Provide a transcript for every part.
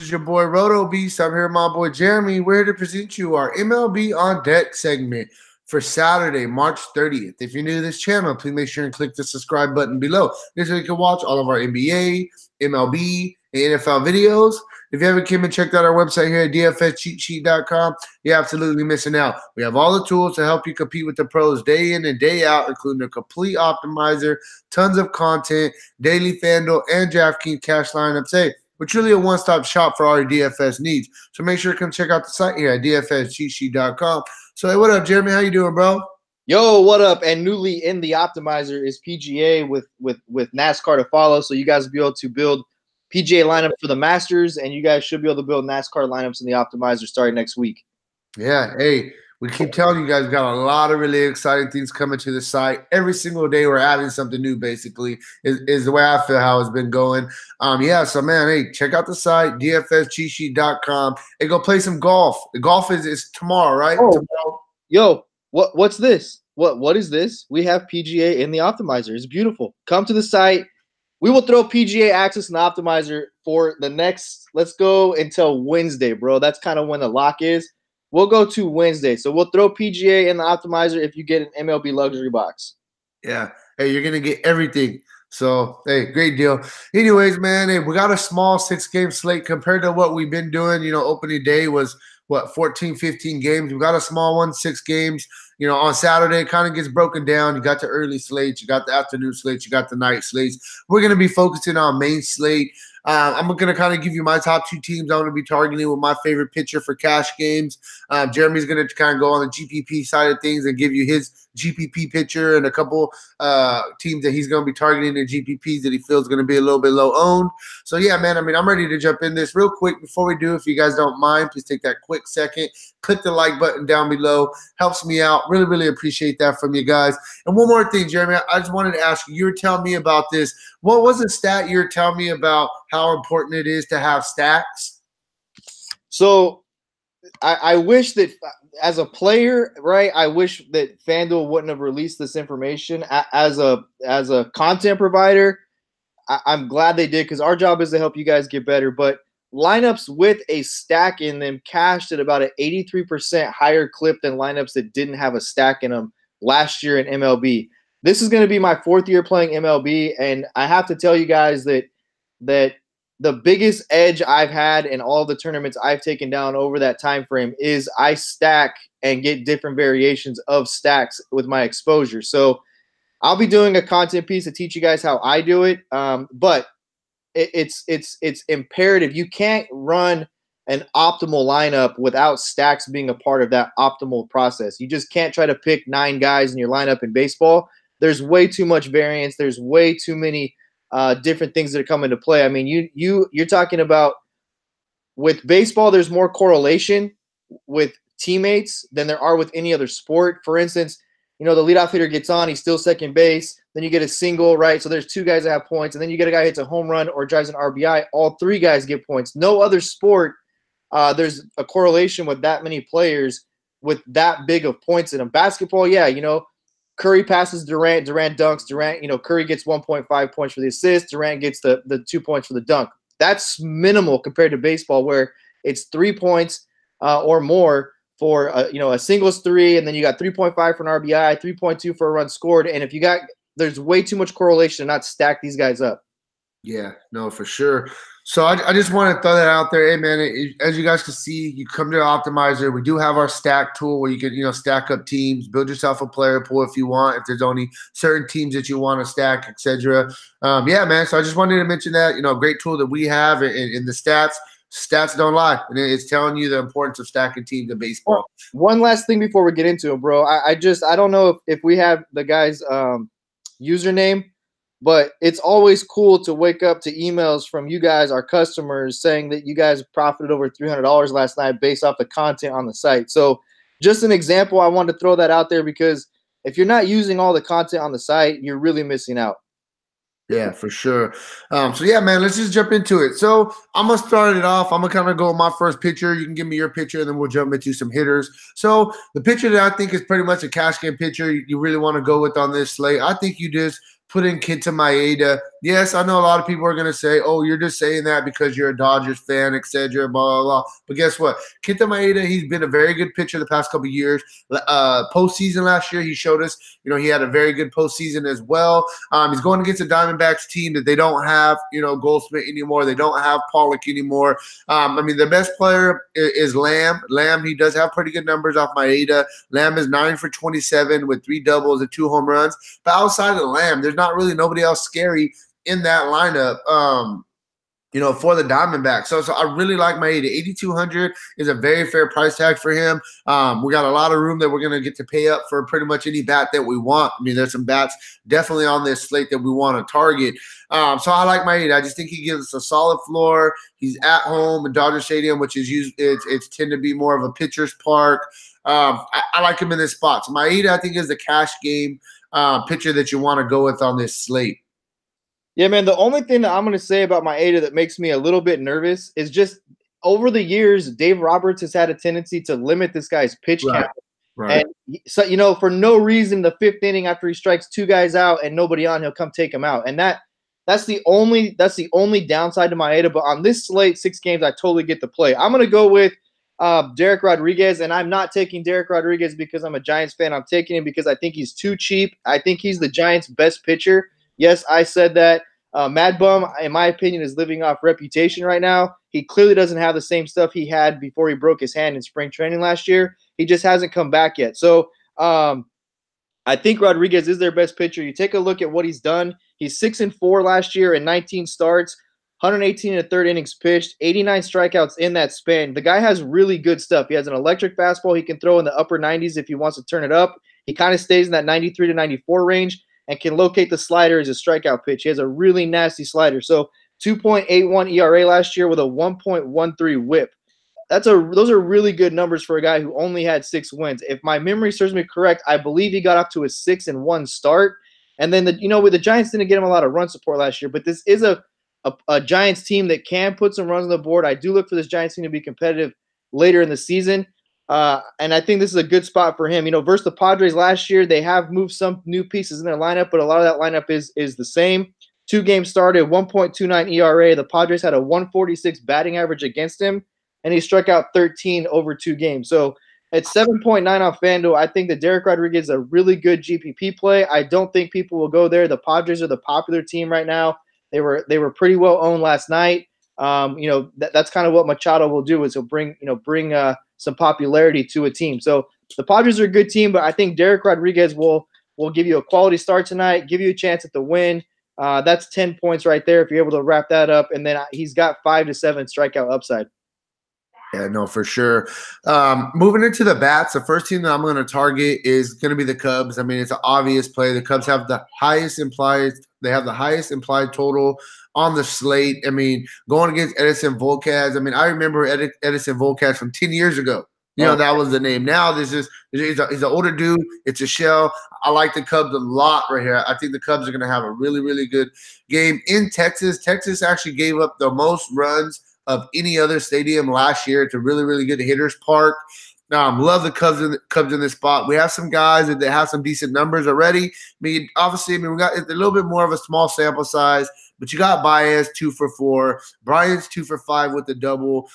is your boy Roto Beast. I'm here with my boy Jeremy. We're here to present you our MLB On Deck segment for Saturday, March 30th. If you're new to this channel, please make sure and click the subscribe button below. This way you can watch all of our NBA, MLB, and NFL videos. If you haven't came and checked out our website here at dfscheatsheet.com, you're absolutely missing out. We have all the tools to help you compete with the pros day in and day out, including a complete optimizer, tons of content, daily FanDuel, and DraftKings cash lineups. Hey, we're truly a one-stop shop for all your DFS needs. So make sure to come check out the site here at dfscheatsheet.com. So, hey, what up, Jeremy? How you doing, bro? Yo, what up? And newly in the optimizer is PGA with NASCAR to follow. So you guys will be able to build PGA lineups for the Masters, and you guys should be able to build NASCAR lineups in the optimizer starting next week. Yeah, hey, we keep telling you guys we got a lot of really exciting things coming to the site. Every single day we're adding something new, basically, is the way I feel how it's been going. Yeah, so, man, hey, check out the site, dfscheatsheet.com, and go play some golf. The golf is tomorrow, right? Oh, tomorrow. Yo, what's this? What is this? We have PGA in the optimizer. It's beautiful. Come to the site. We will throw PGA access in the optimizer for the next, let's go until Wednesday, bro. That's kind of when the lock is. We'll go to Wednesday. So we'll throw PGA in the optimizer if you get an MLB luxury box. Yeah. Hey, you're going to get everything. So, hey, great deal. Anyways, man, hey, we got a small 6-game slate compared to what we've been doing. You know, opening day was, 14, 15 games. We got a small one, 6 games. You know, on Saturday, it kind of gets broken down. You got the early slates, you got the afternoon slates, you got the night slates. We're going to be focusing on main slate. I'm going to kind of give you my top 2 teams I'm going to be targeting with my favorite pitcher for cash games. Jeremy's going to kind of go on the GPP side of things and give you his GPP pitcher and a couple teams that he's going to be targeting in GPPs that he feels going to be a little bit low owned. So, yeah, man, I mean, I'm ready to jump in this real quick. Before we do, if you guys don't mind, please take that quick second. Click the like button down below. Helps me out. Really, really appreciate that from you guys. And one more thing, Jeremy, I just wanted to ask you were telling me about this. What was the stat you were telling me about how important it is to have stacks? So I wish that as a player, right, I wish that FanDuel wouldn't have released this information. As a content provider, I'm glad they did because our job is to help you guys get better. But lineups with a stack in them cashed at about an 83% higher clip than lineups that didn't have a stack in them last year in MLB. This is going to be my 4th year playing MLB, and I have to tell you guys that the biggest edge I've had in all the tournaments I've taken down over that time frame is I stack and get different variations of stacks with my exposure. So I'll be doing a content piece to teach you guys how I do it, but it's imperative. You can't run an optimal lineup without stacks being a part of that optimal process. You just can't try to pick 9 guys in your lineup in baseball. There's way too much variance. There's way too many different things that are coming into play. I mean, you're talking about with baseball, there's more correlation with teammates than there are with any other sport. For instance, you know, the leadoff hitter gets on, he's still second base. Then you get a single, right? So there's 2 guys that have points, and then you get a guy who hits a home run or drives an RBI. All 3 guys get points. No other sport, there's a correlation with that many players with that big of points in them. Basketball, yeah, you know, Curry passes Durant, Durant dunks, Durant, you know, Curry gets 1.5 points for the assist, Durant gets the 2 points for the dunk. That's minimal compared to baseball where it's 3 points or more for you know, a singles 3, and then you got 3.5 for an RBI, 3.2 for a run scored, and if you got, there's way too much correlation to not stack these guys up. Yeah, no, for sure. So I just want to throw that out there. Hey, man, as you guys can see, you come to Optimizer. We do have our stack tool where you can, you know, stack up teams, build yourself a player pool if you want, if there's only certain teams that you want to stack, etc. Yeah, man, so I just wanted to mention that, you know, a great tool that we have in the stats. Stats don't lie, and it's telling you the importance of stacking teams in baseball. One last thing before we get into it, bro. I don't know if we have the guy's username, but it's always cool to wake up to emails from you guys, our customers, saying that you guys profited over $300 last night based off the content on the site. So just an example, I wanted to throw that out there because if you're not using all the content on the site, you're really missing out. Yeah, for sure. So, yeah, man, let's just jump into it. So I'm going to start it off. I'm going to kind of go with my first pitcher. You can give me your pitcher, and then we'll jump into some hitters. So the pitcher that I think is pretty much a cash game pitcher you really want to go with on this slate, I think you just put in Kenta Maeda. Yes, I know a lot of people are going to say, oh, you're just saying that because you're a Dodgers fan, etc., blah, blah, blah. But guess what? Kenta Maeda, he's been a very good pitcher the past couple of years. Postseason last year, he showed us, he had a very good postseason as well. He's going against a Diamondbacks team that they don't have, Goldschmidt anymore. They don't have Pollock anymore. The best player is Lamb. Lamb, he does have pretty good numbers off Maeda. Lamb is 9 for 27 with 3 doubles and 2 home runs. But outside of Lamb, there's not really nobody else scary in that lineup, for the Diamondbacks. So I really like Maeda. 8,200 is a very fair price tag for him. We got a lot of room that we're going to get to pay up for pretty much any bat that we want. There's some bats definitely on this slate that we want to target. So I like Maeda. I just think he gives us a solid floor. He's at home at Dodger Stadium, which is it's tend to be more of a pitcher's park. I like him in this spot. So Maeda, I think, is the cash game pitcher that you want to go with on this slate. Yeah, man, the only thing that I'm going to say about Maeda that makes me a little bit nervous is just over the years, Dave Roberts has had a tendency to limit this guy's pitch count. Right. And so, for no reason, the 5th inning after he strikes 2 guys out and nobody on, he'll come take him out. And that's the only downside to Maeda. But on this slate, 6 games, I totally get the play. I'm going to go with Derek Rodriguez, and I'm not taking Derek Rodriguez because I'm a Giants fan. I'm taking him because I think he's too cheap. I think he's the Giants' best pitcher. Yes, I said that. Mad Bum, in my opinion, is living off reputation right now. He clearly doesn't have the same stuff he had before he broke his hand in spring training last year. He just hasn't come back yet. So I think Rodriguez is their best pitcher. You take a look at what he's done. He's 6-4 last year in 19 starts, 118 in the 3rd innings pitched, 89 strikeouts in that span. The guy has really good stuff. He has an electric fastball he can throw in the upper 90s if he wants to turn it up. He kind of stays in that 93 to 94 range and can locate the slider as a strikeout pitch. He has a really nasty slider. So 2.81 ERA last year with a 1.13 whip. Those are really good numbers for a guy who only had 6 wins. If my memory serves me correct, I believe he got off to a 6-1 start. And then with the Giants didn't get him a lot of run support last year, but this is a Giants team that can put some runs on the board. I do look for this Giants team to be competitive later in the season. And I think this is a good spot for him. Versus the Padres last year, they have moved some new pieces in their lineup, but a lot of that lineup is the same. 2 games started, 1.29 ERA. The Padres had a 146 batting average against him, and he struck out 13 over 2 games. So at 7.9 on FanDuel, I think that Derek Rodriguez is a really good GPP play. I don't think people will go there. The Padres are the popular team right now. They were pretty well owned last night. That's kind of what Machado will do, is he'll bring some popularity to a team. So the Padres are a good team, but I think Derek Rodriguez will give you a quality start tonight, give you a chance at the win. That's 10 points right there if you're able to wrap that up. And then he's got 5 to 7 strikeout upside. Yeah, no, for sure. Moving into the bats, the first team that I'm going to target is going to be the Cubs. It's an obvious play. The Cubs have the highest implied total on the slate. Going against Edison Volquez. I remember Edison Volquez from 10 years ago. That was the name. Now he's an older dude. It's a shell. I like the Cubs a lot right here. I think the Cubs are going to have a really, really good game in Texas. Texas actually gave up the most runs of any other stadium last year. It's a really, really good hitter's park. Love the Cubs in this spot. We have some guys that have some decent numbers already. Obviously, we got a little bit more of a small sample size, but you got Baez 2 for 4. Bryant's 2 for 5 with the double.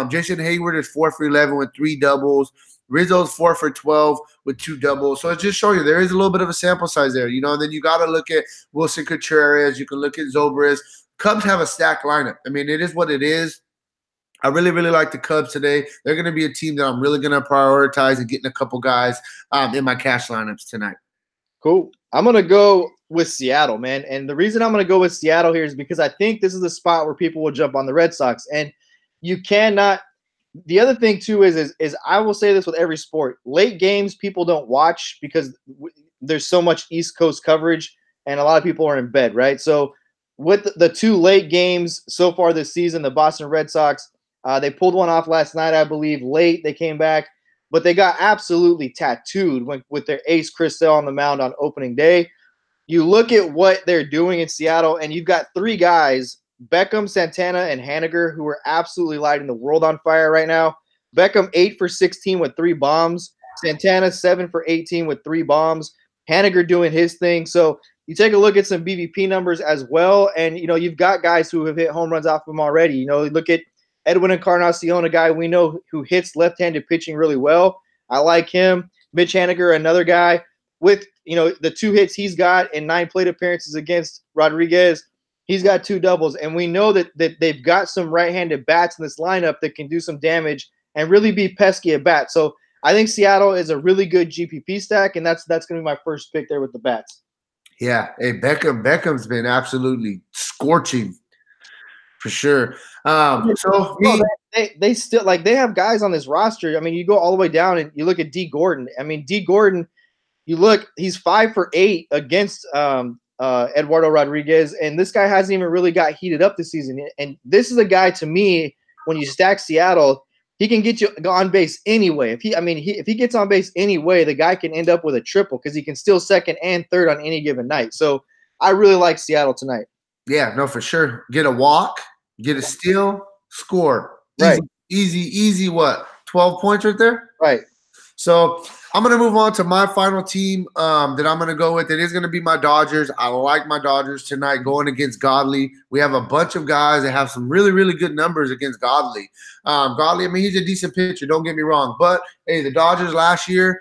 Jason Hayward is 4 for 11 with 3 doubles. Rizzo's 4 for 12 with 2 doubles. So it's just showing you there is a little bit of a sample size there, And then you got to look at Wilson Contreras. You can look at Zobrist. Cubs have a stacked lineup. It is what it is. I really, really like the Cubs today. They're going to be a team that I'm really going to prioritize and getting a couple guys in my cash lineups tonight. Cool. I'm going to go with Seattle, man. And the reason I'm going to go with Seattle here is because I think this is the spot where people will jump on the Red Sox. And you cannot – the other thing, too, is I will say this with every sport. Late games people don't watch because there's so much East Coast coverage and a lot of people are in bed, right? So with the 2 late games so far this season, the Boston Red Sox, they pulled one off last night, I believe. Late, they came back. But they got absolutely tattooed with their ace Chris Sale on the mound on opening day. You look at what they're doing in Seattle, and you've got 3 guys, Beckham, Santana, and Haniger, who are absolutely lighting the world on fire right now. Beckham 8 for 16 with 3 bombs. Santana 7 for 18 with 3 bombs. Haniger doing his thing. So you take a look at some BVP numbers as well, and you've got guys who have hit home runs off of him already. Look at Edwin Encarnacion, a guy we know who hits left-handed pitching really well. I like him. Mitch Haniger, another guy with the 2 hits he's got in 9 plate appearances against Rodriguez. He's got 2 doubles, and we know that they've got some right-handed bats in this lineup that can do some damage and really be pesky at bat. So I think Seattle is a really good GPP stack, and that's going to be my first pick there with the bats. Yeah, hey, Beckham's been absolutely scorching for sure. They still they have guys on this roster. I mean, you go all the way down and you look at D. Gordon. I mean, D. Gordon, he's 5 for 8 against Eduardo Rodriguez, and this guy hasn't even really got heated up this season. And this is a guy, to me, when you stack Seattle, he can get you on base anyway. If he gets on base anyway, the guy can end up with a triple because he can steal second and third on any given night. So I really like Seattle tonight. Yeah, no, for sure. Get a walk, get a steal, score. Right. Easy. What? 12 points right there? Right. So I'm going to move on to my final team that I'm going to go with. It is going to be my Dodgers. I like my Dodgers tonight going against Godley. We have a bunch of guys that have some really, really good numbers against Godley. Godley, I mean, he's a decent pitcher, don't get me wrong. But, hey, the Dodgers last year,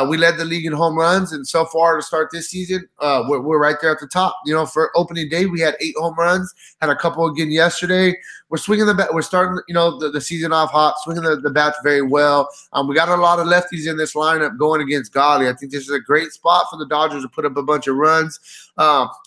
we led the league in home runs. And so far to start this season, we're right there at the top. For opening day, we had 8 home runs, had a couple again yesterday. We're swinging the bat. We're starting, the season off hot, swinging the bats very well. We got a lot of lefties in this lineup going against Godley. I think this is a great spot for the Dodgers to put up a bunch of runs.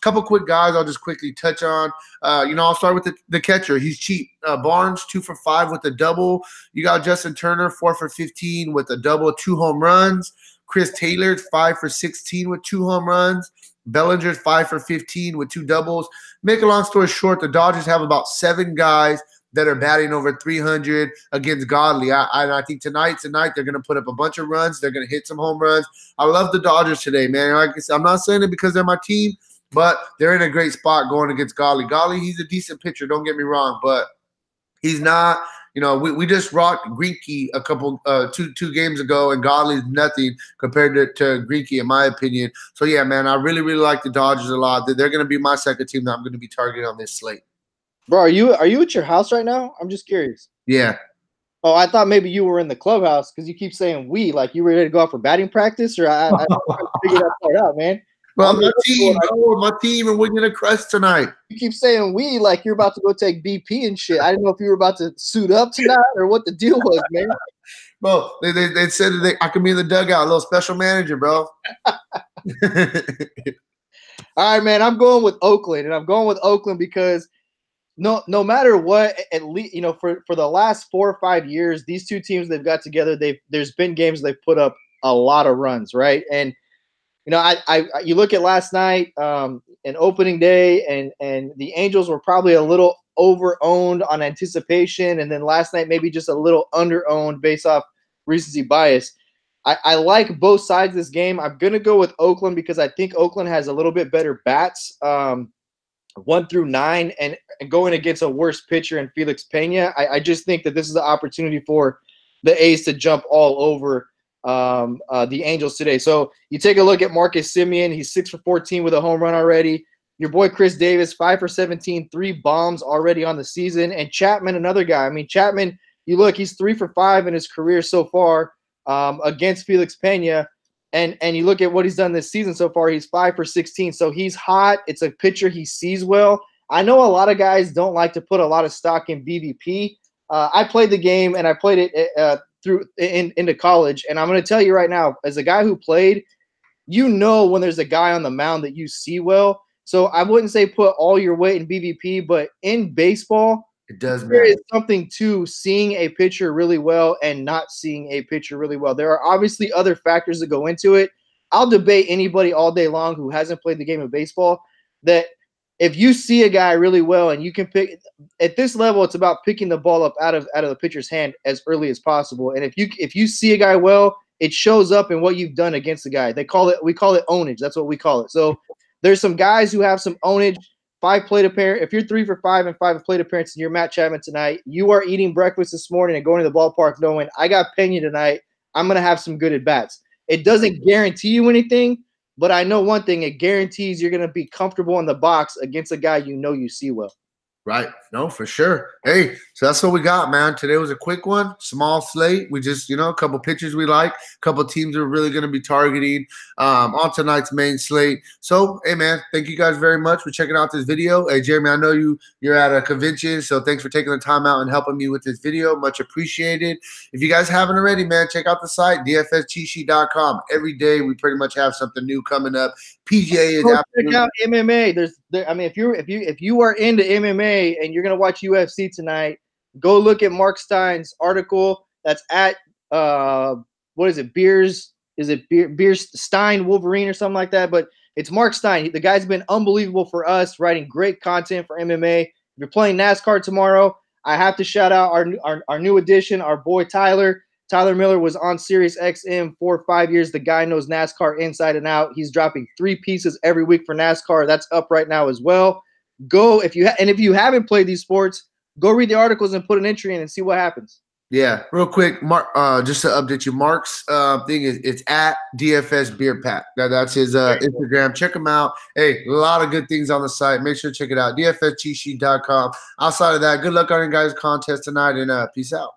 Couple quick guys I'll just quickly touch on. I'll start with the catcher. He's cheap. Barnes, 2 for 5 with a double. You got Justin Turner, 4 for 15 with a double, 2 home runs. Chris Taylor, 5 for 16 with 2 home runs. Bellinger, 5 for 15 with 2 doubles. Make a long story short, the Dodgers have about 7 guys that are batting over 300 against Godley. I think tonight they're going to put up a bunch of runs. They're going to hit some home runs. I love the Dodgers today, man. Like I said, I'm not saying it because they're my team, but they're in a great spot going against Godley. Godley, he's a decent pitcher, don't get me wrong, but he's not – we just rocked Greinke a couple two games ago, and Godley's nothing compared to Greinke, in my opinion. So, yeah, man, I really, really like the Dodgers a lot. They're going to be my second team that I'm going to be targeting on this slate. Bro, are you at your house right now? I'm just curious. Yeah. Oh, I thought maybe you were in the clubhouse because you keep saying we, like you were ready to go out for batting practice, or I figured that part out, man. Well, my team, and we're going to crush tonight. You keep saying we like you're about to go take BP and shit. I didn't know if you were about to suit up tonight or what the deal was, man. Bro, they said that I could be in the dugout, a little special manager, bro. All right, man, I'm going with Oakland, and I'm going with Oakland because no matter what, at least for the last 4 or 5 years, these two teams they've got together, there's been games they've put up a lot of runs, right? And you look at last night, an opening day, and the Angels were probably a little over-owned on anticipation, and then last night maybe just a little under-owned based off recency bias. I like both sides of this game. I'm going to go with Oakland because I think Oakland has a little bit better bats, 1 through 9, and going against a worse pitcher in Felix Pena. I just think that this is the opportunity for the A's to jump all over the Angels today. So you take a look at Marcus Semien. He's 6 for 14 with a home run already. Your boy Chris Davis, 5 for 17, 3 bombs already on the season. And Chapman, another guy. I mean, Chapman, you look, he's 3 for 5 in his career so far against Felix Pena. And you look at what he's done this season so far, he's 5 for 16. So he's hot. It's a pitcher he sees well. I know a lot of guys don't like to put a lot of stock in BVP. I played the game, and I played it into college, and I'm going to tell you right now, as a guy who played, when there's a guy on the mound that you see well. So I wouldn't say put all your weight in BVP, but in baseball, it does matter. There is something to seeing a pitcher really well and not seeing a pitcher really well. There are obviously other factors that go into it. I'll debate anybody all day long who hasn't played the game of baseball that if you see a guy really well and you can pick at this level, it's about picking the ball up out of the pitcher's hand as early as possible. And if you see a guy well, it shows up in what you've done against the guy. We call it ownage. That's what we call it. So there's some guys who have some ownage. 5 plate appearance. If you're 3 for 5 and 5 plate appearances and you're Matt Chapman tonight, you are eating breakfast this morning and going to the ballpark knowing I got Pena tonight. I'm going to have some good at bats. It doesn't guarantee you anything, but I know one thing: it guarantees you're going to be comfortable in the box against a guy you see well. Right. No, for sure. Hey, so that's what we got, man. Today was a quick one, small slate. We just, a couple pitchers we like, a couple teams we're really going to be targeting on tonight's main slate. So, hey, man, thank you guys very much for checking out this video. Hey, Jeremy, I know you're at a convention, so thanks for taking the time out and helping me with this video. Much appreciated. If you guys haven't already, man, check out the site, dfscheatsheet.com. Every day we pretty much have something new coming up. PGA is check out MMA. If you are into MMA and you're gonna watch UFC tonight, go look at Mark Stein's article. That's at what is it? Beers? Is it Beers Stein Wolverine or something like that? But it's Mark Stein. The guy's been unbelievable for us, writing great content for MMA. If you're playing NASCAR tomorrow, I have to shout out our new addition, our boy Tyler. Tyler Miller was on Sirius XM for 5 years. The guy knows NASCAR inside and out. He's dropping 3 pieces every week for NASCAR. That's up right now as well. Go if you haven't played these sports, go read the articles and put an entry in and see what happens. Yeah, real quick, Mark. Just to update you, Mark's thing is it's at DFS Beer Pack. That's his Instagram. Check him out. Hey, a lot of good things on the site. Make sure to check it out. DFScheatsheet.com. Outside of that, good luck on your guys' contest tonight, and peace out.